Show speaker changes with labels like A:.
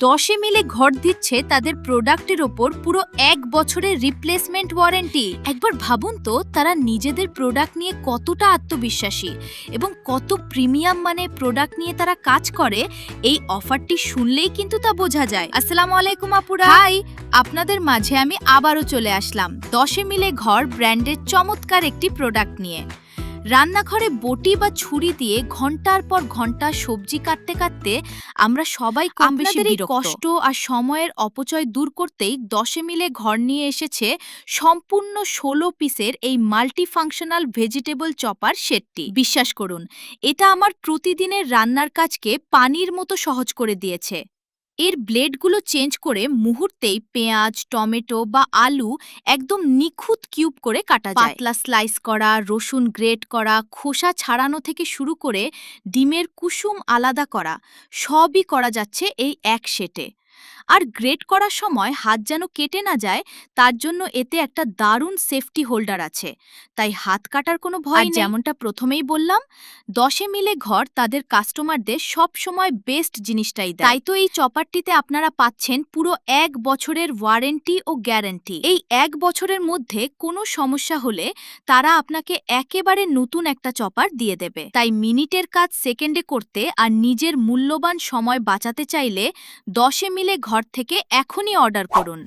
A: 10 মিলে ঘর দিচ্ছে তাদের প্রোডাক্টের ওপর পুরো 1 বছরের রিপ্লেসমেন্ট ওয়ারেন্টি। একবার ভাবুন তো তারা নিজেদের প্রোডাক্ট নিয়ে কতটা আত্মবিশ্বাসী এবং কত প্রিমিয়াম মানে প্রোডাক্ট নিয়ে তারা কাজ করে। এই অফারটি শুনলেই কিন্তু তা বোঝা যায়। আসসালামু আলাইকুম আপুরা। হাই, আপনাদের মাঝে আমি আবারও চলে আসলাম 10 মিলে ঘর ব্র্যান্ডের চমৎকার একটি প্রোডাক্ট নিয়ে। রান্নাঘরে বটি বা ছুরি দিয়ে ঘন্টার পর ঘন্টা সবজি কাটতে কাটতে আমরা সবাই কম বেশি বিরক্ত। কষ্ট আর সময়ের অপচয় দূর করতেই 10 মিলে ঘর নিয়ে এসেছে সম্পূর্ণ 16 পিসের এই মাল্টি ফাংশনাল ভেজিটেবল চপার সেটটি। বিশ্বাস করুন, এটা আমার প্রতিদিনের রান্নার কাজকে পানির মতো সহজ করে দিয়েছে। এর ব্লেডগুলো চেঞ্জ করে মুহূর্তেই পেঁয়াজ, টমেটো বা আলু একদম নিখুঁত কিউব করে কাটা যায়। পাতলা স্লাইস করা, রসুন গ্রেট করা, খোসা ছাড়ানো থেকে শুরু করে ডিমের কুসুম আলাদা করা, সবই করা যাচ্ছে এই এক সেটে। আর গ্রেট করার সময় হাত যেন কেটে না যায় তার জন্য এতে একটা দারুণ সেফটি হোল্ডার আছে, তাই হাত কাটার কোনো ভয় নেই। যেমনটা প্রথমেই বললাম, 10 মিলে ঘর তাদের কাস্টমারদের সব সময় বেস্ট জিনিসটাই দেয়। তাই তো এই চপারটিতে আপনারা পাচ্ছেন পুরো 1 বছরের ওয়ারেন্টি ও গ্যারান্টি। এই 1 বছরের মধ্যে কোনো সমস্যা হলে তারা আপনাকে একেবারে নতুন একটা চপার দিয়ে দেবে। তাই মিনিটের কাজ সেকেন্ডে করতে আর নিজের মূল্যবান সময় বাঁচাতে চাইলে 10 মিলে ঘর থেকে এখনই অর্ডার করুন।